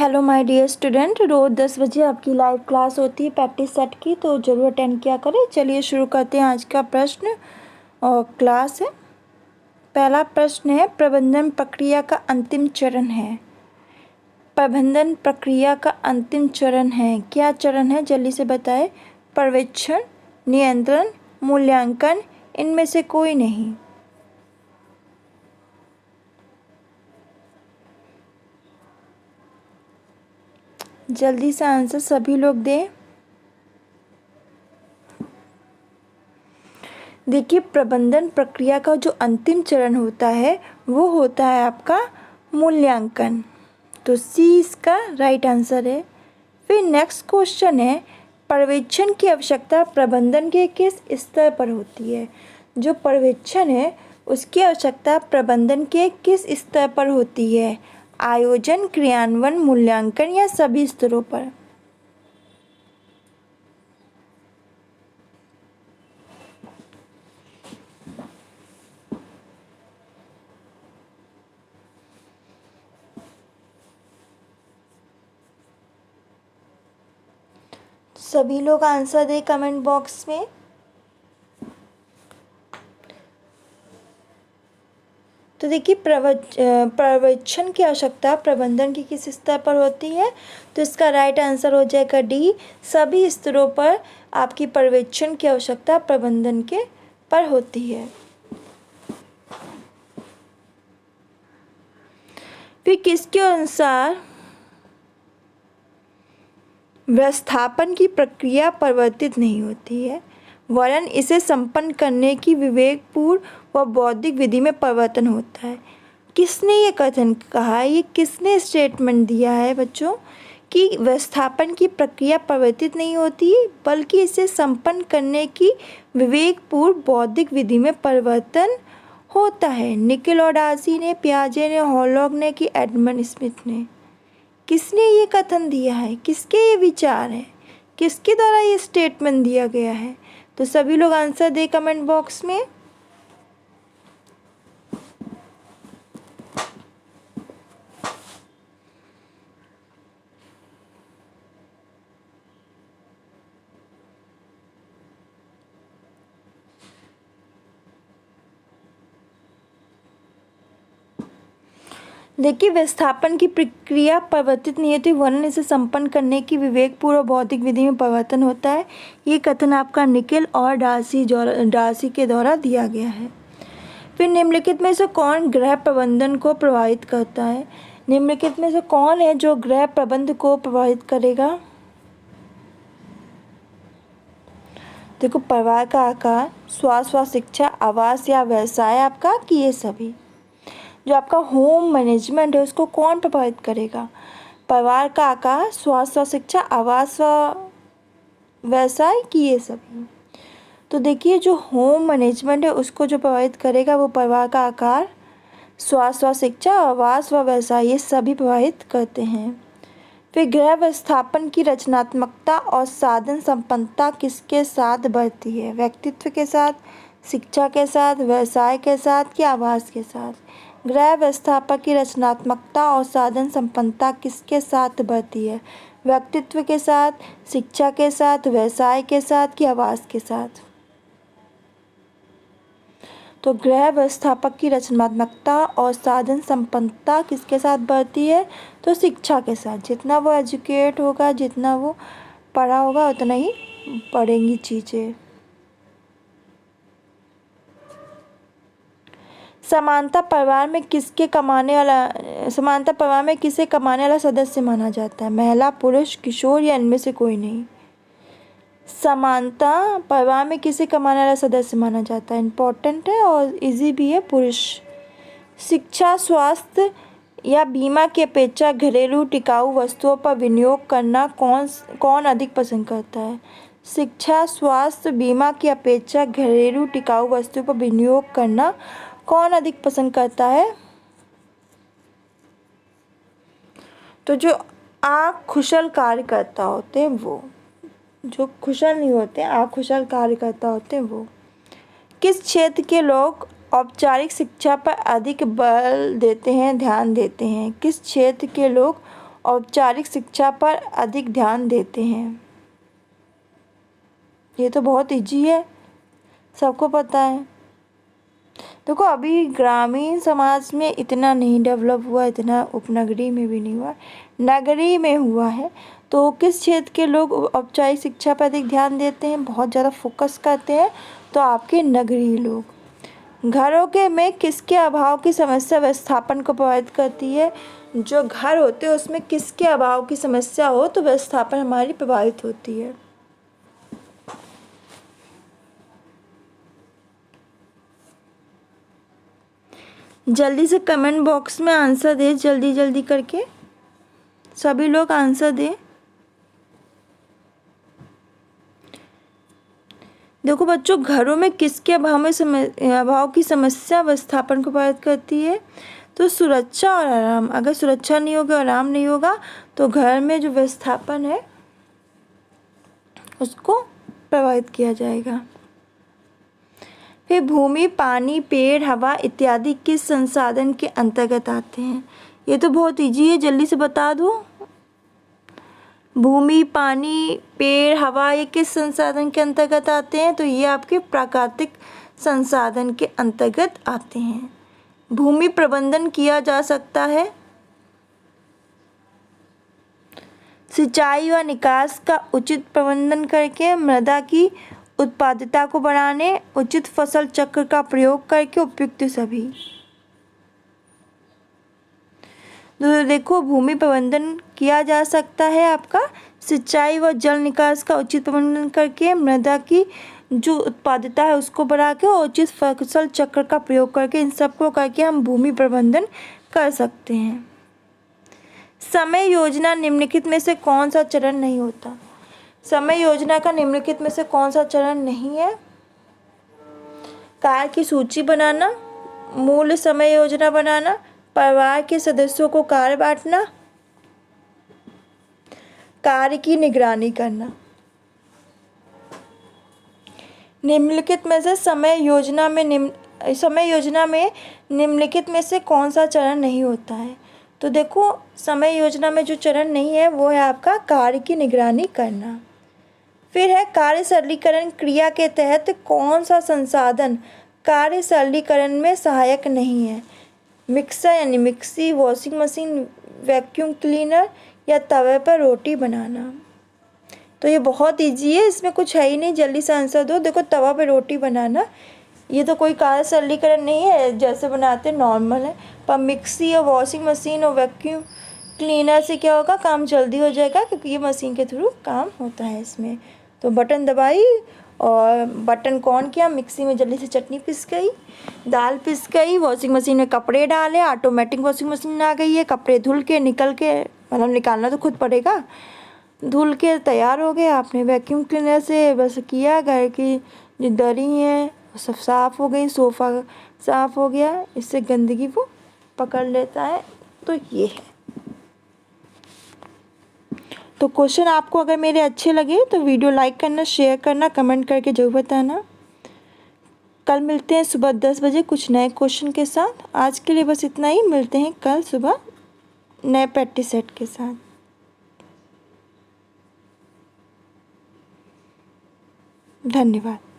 Hello my dear student, रोज़ 10 बजे आपकी live class होती है प्रैक्टिस सेट की, तो ज़रूर अटेंड किया करें। चलिए शुरू करते हैं आज का प्रश्न और क्लास है। पहला प्रश्न है, प्रबंधन प्रक्रिया का अंतिम चरण है। प्रबंधन प्रक्रिया का अंतिम चरण है, क्या चरण है जल्दी से बताएं। पर्यवेक्षण, नियंत्रण, मूल्यांकन, इनमें से कोई नहीं। जल्दी से आंसर सभी लोग दें। देखिए, प्रबंधन प्रक्रिया का जो अंतिम चरण होता है वो होता है आपका मूल्यांकन। तो सी इसका राइट आंसर है। फिर नेक्स्ट क्वेश्चन है, पर्यवेक्षण की आवश्यकता प्रबंधन के किस स्तर पर होती है। जो पर्यवेक्षण है उसकी आवश्यकता प्रबंधन के किस स्तर पर होती है। आयोजन, क्रियान्वयन, मूल्यांकन या सभी स्तरों पर। सभी लोग आंसर दें कमेंट बॉक्स में। तो देखिए, पर्यवेक्षण की आवश्यकता प्रबंधन के किस स्तर पर होती है, तो इसका राइट आंसर हो जाएगा डी, सभी स्तरों पर आपकी पर्यवेक्षण की आवश्यकता प्रबंधन के पर होती है। फिर किसके अनुसार व्यवस्थापन की प्रक्रिया परिवर्तित नहीं होती है, वरन इसे संपन्न करने की विवेकपूर्ण व बौद्धिक विधि में परिवर्तन होता है। किसने ये कथन कहा है, ये किसने स्टेटमेंट दिया है बच्चों कि व्यवस्थापन की प्रक्रिया परिवर्तित नहीं होती बल्कि इसे संपन्न करने की विवेकपूर्ण बौद्धिक विधि में परिवर्तन होता है। निकेल और डार्सी ने, पियाजे ने, हॉलॉक ने कि एडमंड स्मिथ ने। किसने ये कथन दिया है, किसके ये विचार हैं, किसके द्वारा ये स्टेटमेंट दिया गया है। तो सभी लोग आंसर दें कमेंट बॉक्स में। देखिए, व्यवस्थापन की प्रक्रिया परिवर्तित नहीं होती, वरन इसे संपन्न करने की विवेकपूर्ण बौद्धिक विधि में परिवर्तन होता है। ये कथन आपका निकेल और डार्सी के द्वारा दिया गया है। फिर निम्नलिखित में से कौन गृह प्रबंधन को प्रभावित करता है। निम्नलिखित में से कौन है जो गृह प्रबंध को प्रभावित करेगा। देखो, परिवार का आकार, स्वास्थ्य व शिक्षा, आवास या व्यवसाय आपका, कि ये सभी। जो आपका होम मैनेजमेंट है उसको कौन प्रभावित करेगा। परिवार का आकार, स्वास्थ्य व शिक्षा, आवास व व्यवसाय, कि ये सभी। तो देखिए, जो होम मैनेजमेंट है उसको जो प्रभावित करेगा वो परिवार का आकार, स्वास्थ्य व शिक्षा, आवास व व्यवसाय, ये सभी प्रभावित करते हैं। फिर गृह व्यवस्थापन की रचनात्मकता और साधन संपन्नता किसके साथ बढ़ती है। व्यक्तित्व के साथ, शिक्षा के साथ, व्यवसाय के साथ, कि आवास के साथ। गृह व्यवस्थापक की रचनात्मकता और साधन संपन्नता किसके साथ बढ़ती है। व्यक्तित्व के साथ, शिक्षा के साथ, व्यवसाय के साथ, कि आवास के साथ। तो गृह व्यवस्थापक की रचनात्मकता और साधन संपन्नता किसके साथ बढ़ती है, तो शिक्षा के साथ। जितना वो एजुकेट होगा, जितना वो पढ़ा होगा, उतना ही पढ़ेंगी चीज़ें। समानता परिवार में किसे कमाने वाला सदस्य माना जाता है। महिला, पुरुष, किशोर या इनमें से कोई नहीं। समानता परिवार में किसे कमाने वाला सदस्य माना जाता है, इम्पोर्टेंट है और इजी भी है, पुरुष। शिक्षा, स्वास्थ्य या बीमा की अपेक्षा घरेलू टिकाऊ वस्तुओं पर विनियोग करना कौन अधिक पसंद करता है। शिक्षा, स्वास्थ्य, बीमा की अपेक्षा घरेलू टिकाऊ वस्तुओं पर विनियोग करना कौन अधिक पसंद करता है। तो जो अकुशल कार्यकर्ता होते हैं वो, जो कुशल नहीं होते, अकुशल कार्यकर्ता होते हैं वो। किस क्षेत्र के लोग औपचारिक शिक्षा पर अधिक बल देते हैं, ध्यान देते हैं। किस क्षेत्र के लोग औपचारिक शिक्षा पर अधिक ध्यान देते हैं। ये तो बहुत ईजी है, सबको पता है। देखो अभी ग्रामीण समाज में इतना नहीं डेवलप हुआ, इतना उपनगरीय में भी नहीं हुआ, नगरीय में हुआ है। तो किस क्षेत्र के लोग औपचारिक शिक्षा पर अधिक ध्यान देते हैं, बहुत ज़्यादा फोकस करते हैं? तो आपके नगरीय लोग। घरों के में किसके अभाव की समस्या व्यवस्थापन को प्रभावित करती है? जो घर होते हैं उसमें किसके अभाव की समस्या हो तो व्यवस्थापन हमारी प्रभावित होती है। जल्दी से कमेंट बॉक्स में आंसर दे, जल्दी जल्दी करके सभी लोग आंसर दें। देखो बच्चों, घरों में किसके अभाव की समस्या व्यवस्थापन को प्रभावित करती है? तो सुरक्षा और आराम। अगर सुरक्षा नहीं होगा, आराम नहीं होगा तो घर में जो व्यवस्थापन है उसको प्रभावित किया जाएगा। फिर भूमि, पानी, पेड़, हवा इत्यादि किस संसाधन के अंतर्गत आते हैं? ये तो बहुत इजी है, जल्दी से बता दो। भूमि, पानी, पेड़, हवा ये किस संसाधन के अंतर्गत आते हैं? तो ये आपके प्राकृतिक संसाधन के अंतर्गत आते हैं। भूमि प्रबंधन किया जा सकता है सिंचाई व निकास का उचित प्रबंधन करके, मृदा की उत्पादकता को बढ़ाने, उचित फसल चक्र का प्रयोग करके, उपयुक्त सभी। तो देखो भूमि प्रबंधन किया जा सकता है आपका सिंचाई व जल निकास का उचित प्रबंधन करके, मृदा की जो उत्पादकता है उसको बढ़ा के और उचित फसल चक्र का प्रयोग करके, इन सबको करके हम भूमि प्रबंधन कर सकते हैं। समय योजना निम्नलिखित में से कौन सा चरण नहीं होता? समय योजना का निम्नलिखित में से कौन सा चरण नहीं है? कार्य की सूची बनाना, मूल समय योजना बनाना, परिवार के सदस्यों को कार्य बांटना, कार्य की निगरानी करना। निम्नलिखित में से समय योजना में निम्नलिखित में से कौन सा चरण नहीं होता है? तो देखो समय योजना में जो चरण नहीं है वो है आपका कार्य की निगरानी करना। फिर है कार्य सरलीकरण क्रिया के तहत कौन सा संसाधन कार्य सरलीकरण में सहायक नहीं है? मिक्सर यानी mixie, washing machine, vacuum cleaner या तवे पर रोटी बनाना। तो ये बहुत इजी है, इसमें कुछ है ही नहीं, जल्दी से आंसर दो। देखो तवा पे रोटी बनाना ये तो कोई कार्य सरलीकरण नहीं है, जैसे बनाते नॉर्मल है। पर मिक्सी और वॉशिंग मशीन और वैक्यूम क्लीनर से क्या होगा, काम जल्दी हो जाएगा क्योंकि ये मशीन के थ्रू काम होता है इसमें। तो बटन दबाई और बटन को ऑन किया, मिक्सी में जल्दी से चटनी पिस गई, दाल पिस गई, वॉशिंग मशीन में कपड़े डाले, ऑटोमेटिक वॉशिंग मशीन आ गई है, कपड़े धुल के निकल के, मतलब निकालना तो खुद पड़ेगा, धुल के तैयार हो गए। आपने वैक्यूम क्लीनर से बस किया, घर की जो दरी है वो सब साफ़ हो गई, सोफ़ा साफ़ हो गया, इससे गंदगी वो पकड़ लेता है। तो ये है। तो क्वेश्चन आपको अगर मेरे अच्छे लगे तो वीडियो लाइक करना, शेयर करना, कमेंट करके ज़रूर बताना। कल मिलते हैं सुबह 10 बजे कुछ नए क्वेश्चन के साथ। आज के लिए बस इतना ही, मिलते हैं कल सुबह नए प्रैक्टिस सेट के साथ। धन्यवाद।